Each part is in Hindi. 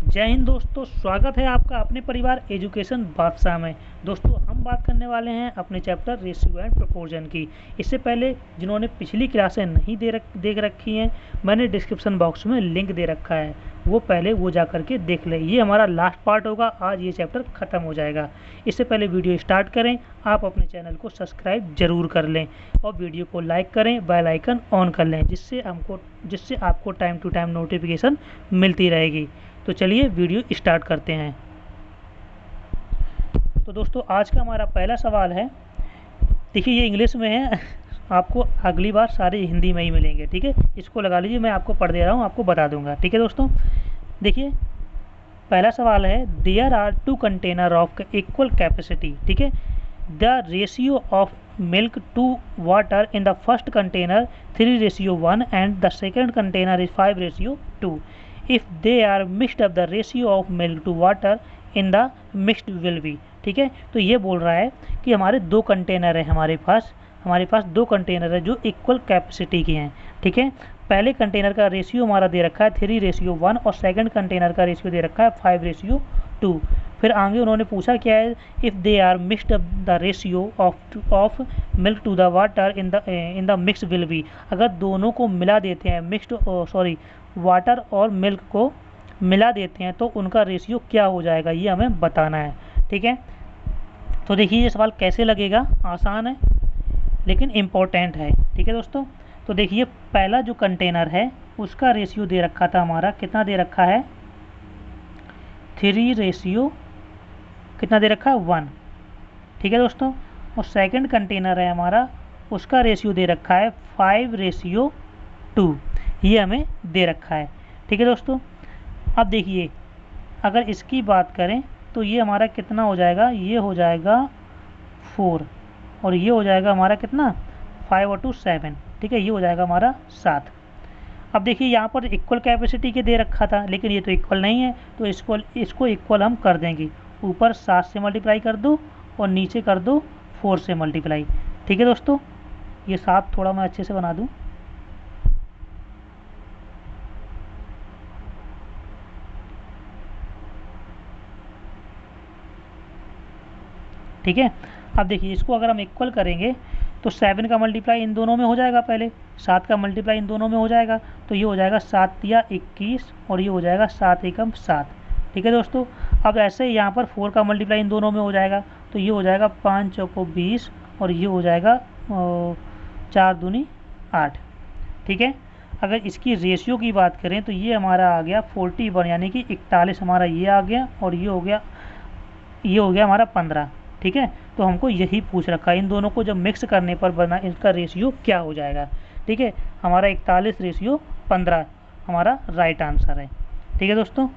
जय हिंद दोस्तों, स्वागत है आपका अपने परिवार एजुकेशन बादशाह में। दोस्तों हम बात करने वाले हैं अपने चैप्टर रेशियो एंड प्रोपोर्शन की। इससे पहले जिन्होंने पिछली क्लासें नहीं देख रखी हैं, मैंने डिस्क्रिप्शन बॉक्स में लिंक दे रखा है, वो पहले वो जा करके देख लें। ये हमारा लास्ट पार्ट होगा, आज ये चैप्टर ख़त्म हो जाएगा। इससे पहले वीडियो स्टार्ट करें, आप अपने चैनल को सब्सक्राइब जरूर कर लें और वीडियो को लाइक करें, बेल आइकन ऑन कर लें, जिससे आपको टाइम टू टाइम नोटिफिकेशन मिलती रहेगी। तो चलिए वीडियो स्टार्ट करते हैं। तो दोस्तों आज का हमारा पहला सवाल है, देखिए ये इंग्लिश में है, आपको अगली बार सारे हिंदी में ही मिलेंगे, ठीक है। इसको लगा लीजिए, मैं आपको पढ़ दे रहा हूँ, आपको बता दूंगा, ठीक है दोस्तों। देखिए पहला सवाल है, there are two container of equal capacity, ठीक है। The ratio of milk to water in the first container 3:1 and the second container is 5:2। If they are mixed up the ratio of milk to water in the mixed will be, ठीक है। तो ये बोल रहा है कि हमारे दो कंटेनर है, हमारे पास दो कंटेनर है जो इक्वल कैपेसिटी के हैं, ठीक है। पहले कंटेनर का रेशियो हमारा दे रखा है 3:1 और सेकंड कंटेनर का रेशियो दे रखा है 5:2। फिर आगे उन्होंने पूछा क्या है, if they are mixed up the ratio of milk to the water in the mix will be. अगर दोनों को मिला देते हैं, वाटर और मिल्क को मिला देते हैं तो उनका रेशियो क्या हो जाएगा, ये हमें बताना है, ठीक है। तो देखिए ये सवाल कैसे लगेगा, आसान है लेकिन इम्पोर्टेंट है, ठीक है दोस्तों। तो देखिए पहला जो कंटेनर है उसका रेशियो दे रखा था हमारा, कितना दे रखा है 3 कितना दे रखा है 1, ठीक है दोस्तों। और सेकंड कंटेनर है हमारा, उसका रेशियो दे रखा है 5:2, ये हमें दे रखा है, ठीक है दोस्तों। अब देखिए अगर इसकी बात करें तो ये हमारा कितना हो जाएगा, ये हो जाएगा 4 और ये हो जाएगा हमारा कितना 5 और 2 7, ठीक है, ये हो जाएगा हमारा 7। अब देखिए यहाँ पर इक्वल कैपेसिटी के दे रखा था, लेकिन ये तो इक्वल नहीं है, तो इसको इक्वल हम कर देंगे। ऊपर 7 से मल्टीप्लाई कर दो और नीचे कर दो 4 से मल्टीप्लाई, ठीक है दोस्तों। ये 7 थोड़ा मैं अच्छे से बना दूँ, ठीक है। अब देखिए इसको अगर हम इक्वल करेंगे तो 7 का मल्टीप्लाई इन दोनों में हो जाएगा, पहले 7 का मल्टीप्लाई इन दोनों में हो जाएगा, तो ये हो जाएगा 7 या 21 और ये हो जाएगा 7 एकम 7, ठीक है दोस्तों। अब ऐसे ही यहाँ पर 4 का मल्टीप्लाई इन दोनों में हो जाएगा, तो ये हो जाएगा 5 चौको 20 और ये हो जाएगा 4 दूनी 8, ठीक है। अगर इसकी रेशियो की बात करें तो ये हमारा आ गया 41, यानी कि 41 हमारा ये आ गया और ये हो गया हमारा 15, ठीक है। तो हमको यही पूछ रखा है, इन दोनों को जब मिक्स करने पर बना इसका रेशियो क्या हो जाएगा, ठीक है। हमारा 41:15 हमारा राइट आंसर है, ठीक है दोस्तों।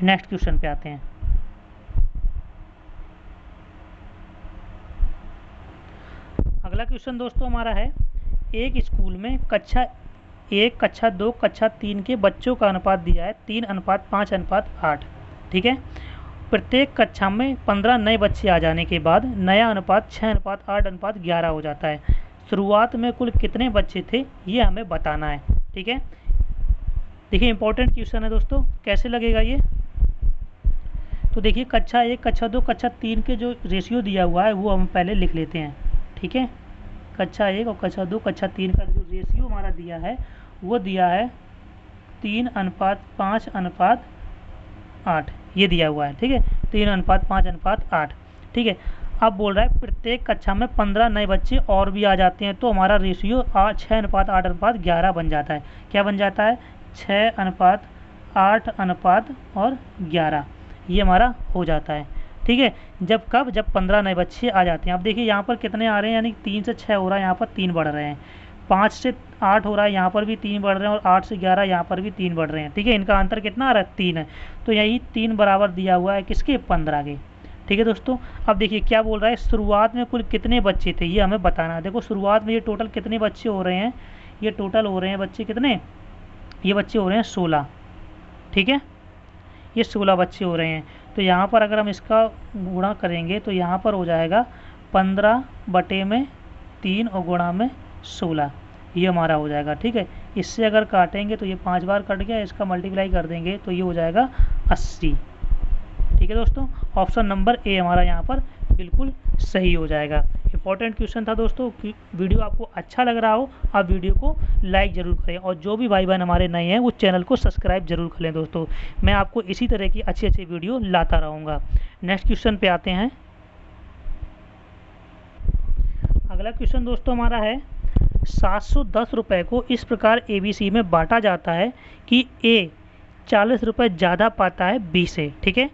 नेक्स्ट क्वेश्चन पे आते हैं। अगला क्वेश्चन दोस्तों हमारा है, एक स्कूल में कक्षा 1, कक्षा 2, कक्षा 3 के बच्चों का अनुपात दिया है 3:5:8, ठीक है। प्रत्येक कक्षा में 15 नए बच्चे आ जाने के बाद नया अनुपात 6:8:11 हो जाता है। शुरुआत में कुल कितने बच्चे थे ये हमें बताना है, ठीक है। देखिए इंपॉर्टेंट क्वेश्चन है दोस्तों, कैसे लगेगा ये। तो देखिए कक्षा 1, कक्षा 2, कक्षा 3 के जो रेशियो दिया हुआ है वो हम पहले लिख लेते हैं, ठीक है। कक्षा 1 और कक्षा 2, कक्षा 3 का जो रेशियो हमारा दिया है वो दिया है 3:5:8, ये दिया हुआ है, ठीक है, 3:5:8, ठीक है। अब बोल रहा है प्रत्येक कक्षा में 15 नए बच्चे और भी आ जाते हैं तो हमारा रेशियो 6:8:11 बन जाता है। क्या बन जाता है 6:8:11, ये हमारा हो जाता है, ठीक है। जब 15 नए बच्चे आ जाते हैं। अब देखिए यहाँ पर कितने आ रहे हैं, यानी 3 से 6 हो रहा है, यहाँ पर 3 बढ़ रहे हैं, 5 से 8 हो रहा है, यहाँ पर भी 3 बढ़ रहे हैं और 8 से 11 यहाँ पर भी 3 बढ़ रहे हैं, ठीक है। इनका अंतर कितना आ रहा है 3 है, तो यही 3 बराबर दिया हुआ है किसके 15 के, ठीक है दोस्तों। अब देखिए क्या बोल रहा है, शुरुआत में कुल कितने बच्चे थे ये हमें बताना है। देखो शुरुआत में ये टोटल कितने बच्चे हो रहे हैं, ये टोटल हो रहे हैं बच्चे कितने, ये बच्चे हो रहे हैं 16, ठीक है, ये 16 बच्चे हो रहे हैं। तो यहाँ पर अगर हम इसका गुणा करेंगे तो यहाँ पर हो जाएगा 15/3 और गुणा में 16, ये हमारा हो जाएगा। ठीक है, इससे अगर काटेंगे तो ये 5 बार कट गया, इसका मल्टीप्लाई कर देंगे तो ये हो जाएगा 80। ठीक है दोस्तों, ऑप्शन नंबर ए हमारा यहाँ पर बिल्कुल सही हो जाएगा। इंपॉर्टेंट क्वेश्चन था दोस्तों। वीडियो आपको अच्छा लग रहा हो आप वीडियो को लाइक ज़रूर करें, और जो भी भाई बहन हमारे नए हैं वो चैनल को सब्सक्राइब जरूर करें दोस्तों। मैं आपको इसी तरह की अच्छी अच्छी वीडियो लाता रहूँगा। नेक्स्ट क्वेश्चन पे आते हैं। अगला क्वेश्चन दोस्तों हमारा है 710 रुपये को इस प्रकार ABC में बांटा जाता है कि A 40 रुपये ज़्यादा पाता है B से। ठीक है,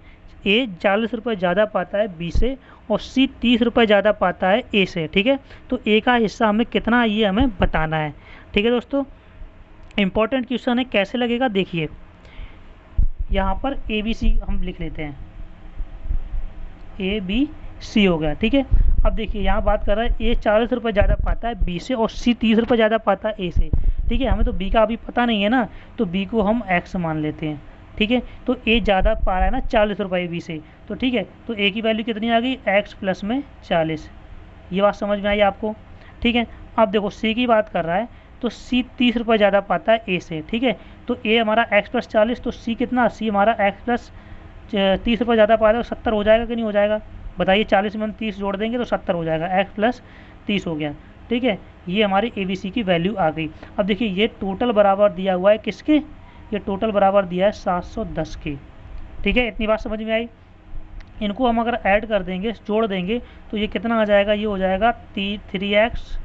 A 40 रुपये ज़्यादा पाता है B से और C 30 रुपये ज़्यादा पाता है A से। ठीक है, तो A का हिस्सा हमें कितना ये हमें बताना है। ठीक है दोस्तों, इम्पोर्टेंट क्वेश्चन है। कैसे लगेगा देखिए, यहाँ पर ABC हम लिख लेते हैं, ABC हो गया। ठीक है, अब देखिए यहाँ बात कर रहा है A 40 रुपये ज़्यादा पाता है B से और C 30 रुपये ज़्यादा पाता है A से। ठीक है, हमें तो B का अभी पता नहीं है ना, तो B को हम X मान लेते हैं। ठीक है, तो A ज़्यादा पा रहा है ना 40 रुपये B से, तो ठीक है, तो A की वैल्यू कितनी आ गई, X प्लस में 40। ये बात समझ में आई आपको। ठीक है, अब देखो C की बात कर रहा है, तो C 30 रुपये ज़्यादा पाता है A से। ठीक है, तो A हमारा X प्लस 40, तो C कितना, C हमारा X प्लस 30 रुपये ज़्यादा पाता है, तो 70 हो जाएगा कि नहीं हो जाएगा, बताइए। 40 में हम 30 जोड़ देंगे तो 70 हो जाएगा, X प्लस 30 हो गया। ठीक है, ये हमारी ABC की वैल्यू आ गई। अब देखिए ये टोटल बराबर दिया हुआ है किसके, ये टोटल बराबर दिया है 710 के। ठीक है, इतनी बात समझ में आई। इनको हम अगर ऐड कर देंगे, जोड़ देंगे, तो ये कितना आ जाएगा, ये हो जाएगा 3x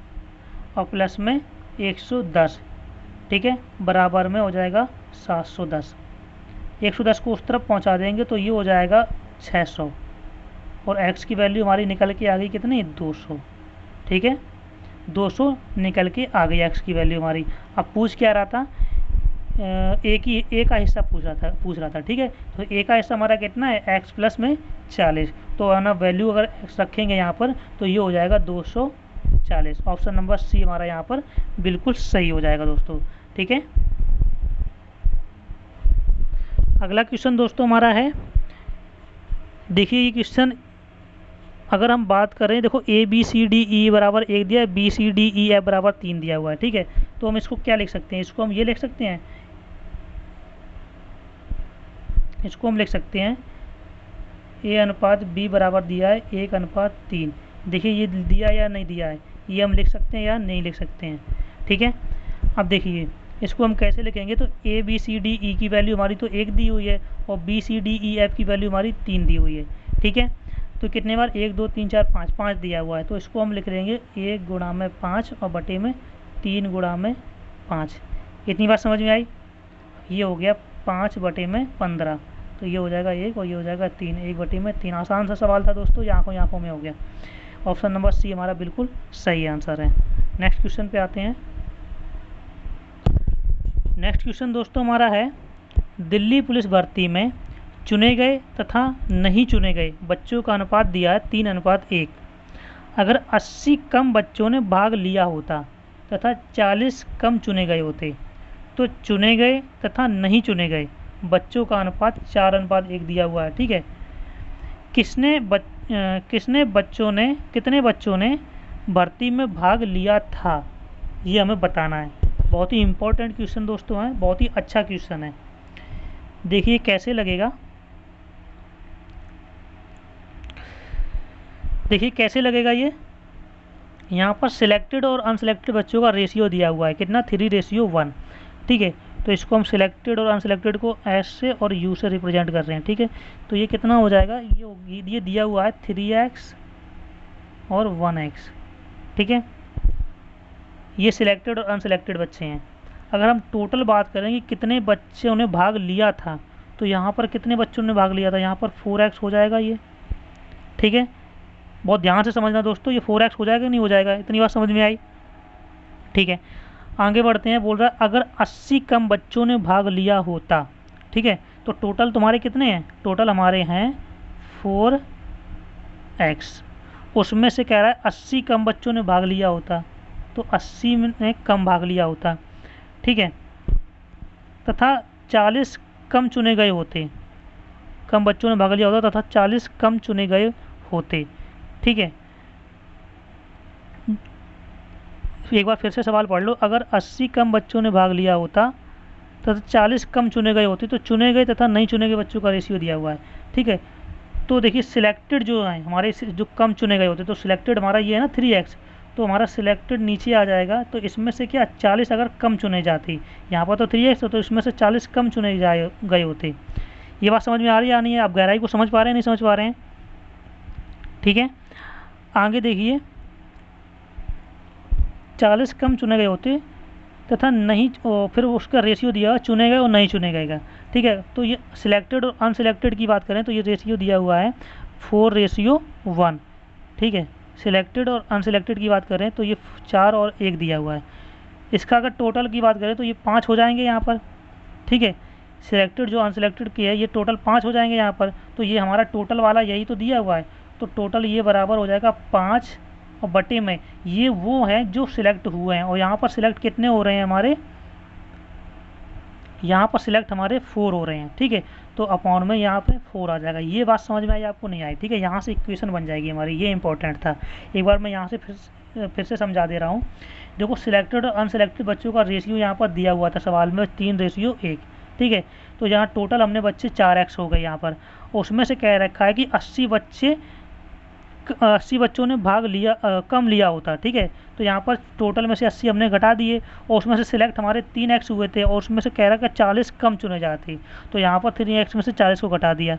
और प्लस में 110। ठीक है, बराबर में हो जाएगा 710। 110 को उस तरफ पहुंचा देंगे तो ये हो जाएगा 600, और x की वैल्यू हमारी निकल के आ गई कितनी, 200। ठीक है, 200 निकल के आ गई x की वैल्यू हमारी। अब पूछ क्या रहा था, A का हिस्सा पूछ रहा था। ठीक है, तो A का हिस्सा हमारा कितना है, x प्लस में 40, तो है ना वैल्यू अगर x रखेंगे यहाँ पर तो ये हो जाएगा 240। ऑप्शन नंबर C हमारा यहाँ पर बिल्कुल सही हो जाएगा दोस्तों। ठीक है, अगला क्वेश्चन दोस्तों हमारा है, देखिए ये क्वेश्चन अगर हम बात करें, देखो ABCDE बराबर 1 दिया है, BCDEF बराबर 3 दिया हुआ है। ठीक है, तो हम इसको क्या लिख सकते हैं, इसको हम ये लिख सकते हैं, इसको हम लिख सकते हैं A अनुपात B बराबर दिया है 1:3। देखिए ये दिया या नहीं दिया है, ये हम लिख सकते हैं या नहीं लिख सकते हैं। ठीक है, अब देखिए इसको हम कैसे लिखेंगे, तो ABCDE की वैल्यू हमारी तो 1 दी हुई है और BCDEF की वैल्यू हमारी 3 दी हुई है। ठीक है, तो कितने बार, 1 2 3 4 5, 5 दिया हुआ है, तो इसको हम लिख देंगे 1 गुणा में 5 और बटे में 3 गुणा में 5। इतनी बात समझ में आई। ये हो गया 5 बटे में 15, तो ये हो जाएगा 1 और ये हो जाएगा 3, 1 बटे में 3। आसान सा सवाल था दोस्तों, ये आँखों में हो गया। ऑप्शन नंबर C हमारा बिल्कुल सही आंसर है। नेक्स्ट क्वेश्चन पे आते हैं। नेक्स्ट क्वेश्चन दोस्तों हमारा है, दिल्ली पुलिस भर्ती में चुने गए तथा नहीं चुने गए बच्चों का अनुपात दिया है 3:1। अगर 80 कम बच्चों ने भाग लिया होता तथा 40 कम चुने गए होते, तो चुने गए तथा नहीं चुने गए बच्चों का अनुपात 4:1 दिया हुआ है। ठीक है, कितने बच्चों ने भर्ती में भाग लिया था, ये हमें बताना है। बहुत ही इम्पोर्टेंट क्वेश्चन दोस्तों है, बहुत ही अच्छा क्वेश्चन है। देखिए कैसे लगेगा, देखिए कैसे लगेगा ये। यहाँ पर सिलेक्टेड और अनसिलेक्टेड बच्चों का रेशियो दिया हुआ है कितना, 3:1। ठीक है, तो इसको हम सिलेक्टेड और अनसिलेक्टेड को S से और U से रिप्रेजेंट कर रहे हैं। ठीक है, तो ये कितना हो जाएगा, ये दिया हुआ है 3x और 1x। ठीक है, ये सिलेक्टेड और अनसिलेक्टेड बच्चे हैं। अगर हम टोटल बात करें कि कितने बच्चों ने भाग लिया था, तो यहाँ पर कितने बच्चों ने भाग लिया था, यहाँ पर 4x हो जाएगा ये। ठीक है, बहुत ध्यान से समझना दोस्तों, ये 4x हो जाएगा नहीं हो जाएगा, इतनी बात समझ में आई। ठीक है, आगे बढ़ते हैं। बोल रहा है अगर 80 कम बच्चों ने भाग लिया होता, ठीक है, तो टोटल तुम्हारे कितने हैं, टोटल हमारे हैं 4x। उसमें से कह रहा है 80 कम बच्चों ने भाग लिया होता, तो 80 में कम भाग लिया होता। ठीक है, तथा 40 कम चुने गए होते, कम बच्चों ने भाग लिया होता तथा 40 कम चुने गए होते। ठीक है, एक बार फिर से सवाल पढ़ लो, अगर 80 कम बच्चों ने भाग लिया होता तथा 40 कम चुने गए होते तो चुने गए तथा नहीं चुने गए बच्चों का रेशियो दिया हुआ है। ठीक है, तो देखिए सिलेक्टेड जो है हमारे जो कम चुने गए होते, तो सिलेक्टेड हमारा ये है ना 3x, तो हमारा सिलेक्टेड नीचे आ जाएगा। तो इसमें से क्या 40 अगर कम चुने जाती, यहाँ पर तो 3x तो इसमें से 40 कम चुने गए होते। ये बात समझ में आ रही है या नहीं है? आप गहराई को समझ पा रहे हैं, नहीं समझ पा रहे हैं? ठीक है, आगे देखिए, 40 कम चुने गए होते तथा नहीं, फिर उसका रेशियो दिया चुने गए और नहीं चुने गए का। ठीक है, तो ये सिलेक्टेड और अनसिलेक्टेड की बात करें तो ये रेशियो दिया हुआ है 4:1। ठीक है, सिलेक्टेड और अनसिलेक्टेड की बात करें तो ये 4 और 1 दिया हुआ है। इसका अगर टोटल की बात करें तो ये 5 हो जाएंगे यहाँ पर। ठीक है, सिलेक्टेड जो अनसिलेक्टेड की है ये टोटल 5 हो जाएंगे यहाँ पर। तो ये हमारा टोटल वाला यही तो दिया हुआ है, तो टोटल ये बराबर हो जाएगा 5 और बटे में ये वो हैं जो सिलेक्ट हुए हैं। और यहाँ पर सिलेक्ट कितने हो रहे हैं हमारे, यहाँ पर सिलेक्ट हमारे 4 हो रहे हैं। ठीक है, तो अपॉन में यहाँ पे 4 आ जाएगा। ये बात समझ में आई आपको, नहीं आई? ठीक है, यहाँ से इक्वेशन बन जाएगी हमारी, ये इंपॉर्टेंट था। एक बार मैं यहाँ से फिर से समझा दे रहा हूँ। देखो सिलेक्टेड और अनसिलेक्टेड बच्चों का रेशियो यहाँ पर दिया हुआ था सवाल में 3:1। ठीक है, तो यहाँ टोटल हमने बच्चे 4x हो गए यहाँ पर। उसमें से कह रखा है कि 80 बच्चों ने भाग लिया, कम लिया होता। ठीक है, तो यहाँ पर टोटल में से 80 हमने घटा दिए और उसमें से सिलेक्ट हमारे 3x हुए थे और उसमें से कह रहा है कि 40 कम चुने जाते, तो यहाँ पर 3x में से 40 को घटा दिया।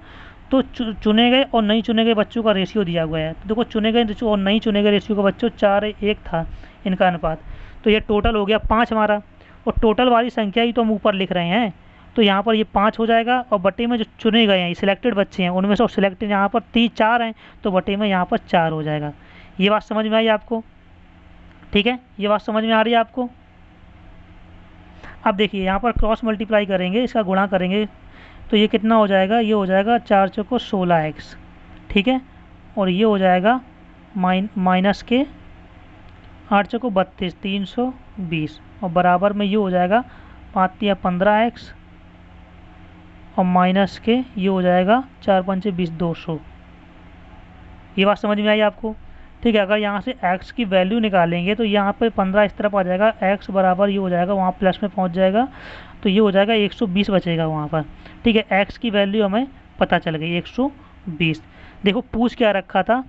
तो चुने गए और नहीं चुने गए बच्चों का रेशियो दिया हुआ है। तो देखो चुने गए और नहीं चुने गए रेशियो का बच्चों 4:1 था इनका अनुपात। तो ये टोटल हो गया 5 हमारा, और टोटल वाली संख्या ही तो हम ऊपर लिख रहे हैं। तो यहाँ पर ये 5 हो जाएगा और बटे में जो चुने गए हैं ये सिलेक्टेड बच्चे हैं उनमें से सिलेक्टेड यहाँ पर 4 हैं, तो बटे में यहाँ पर 4 हो जाएगा। ये बात समझ में आई आपको? ठीक है, ये बात समझ में आ रही है आपको? अब देखिए यहाँ पर क्रॉस मल्टीप्लाई करेंगे, इसका गुणा करेंगे तो ये कितना हो जाएगा, ये हो जाएगा 4 चौको 16x। ठीक है, और ये हो जाएगा माइनस के 8 चौको 32 320, और बराबर में ये हो जाएगा 5 या 15x और माइनस के ये हो जाएगा 4 पंचे 20 200। ये बात समझ में आई आपको? ठीक है, अगर यहाँ से x की वैल्यू निकालेंगे तो यहाँ पे 15 इस तरफ आ जाएगा, x बराबर ये हो जाएगा वहाँ प्लस में पहुँच जाएगा, तो ये हो जाएगा 120 बचेगा वहाँ पर। ठीक है, x की वैल्यू हमें पता चल गई 120। देखो पूछ क्या रखा था,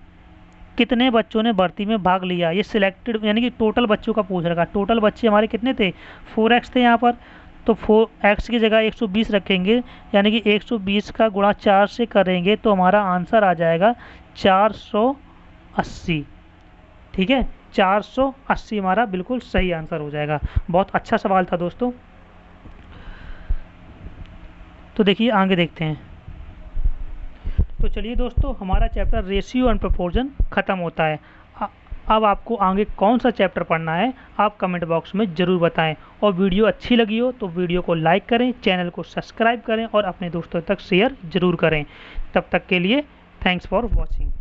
कितने बच्चों ने भर्ती में भाग लिया, ये सिलेक्टेड यानी कि टोटल बच्चों का पूछ रखा। टोटल बच्चे हमारे कितने थे, 4x थे यहाँ पर, तो 4x की जगह 120 रखेंगे, यानी कि 120 का गुणा 4 से करेंगे तो हमारा आंसर आ जाएगा 480। ठीक है, 480 हमारा बिल्कुल सही आंसर हो जाएगा। बहुत अच्छा सवाल था दोस्तों। तो देखिए आगे देखते हैं। तो चलिए दोस्तों, हमारा चैप्टर रेशियो एंड प्रोपोर्शन ख़त्म होता है। अब आपको आगे कौन सा चैप्टर पढ़ना है आप कमेंट बॉक्स में ज़रूर बताएं, और वीडियो अच्छी लगी हो तो वीडियो को लाइक करें, चैनल को सब्सक्राइब करें और अपने दोस्तों तक शेयर ज़रूर करें। तब तक के लिए थैंक्स फॉर वॉचिंग।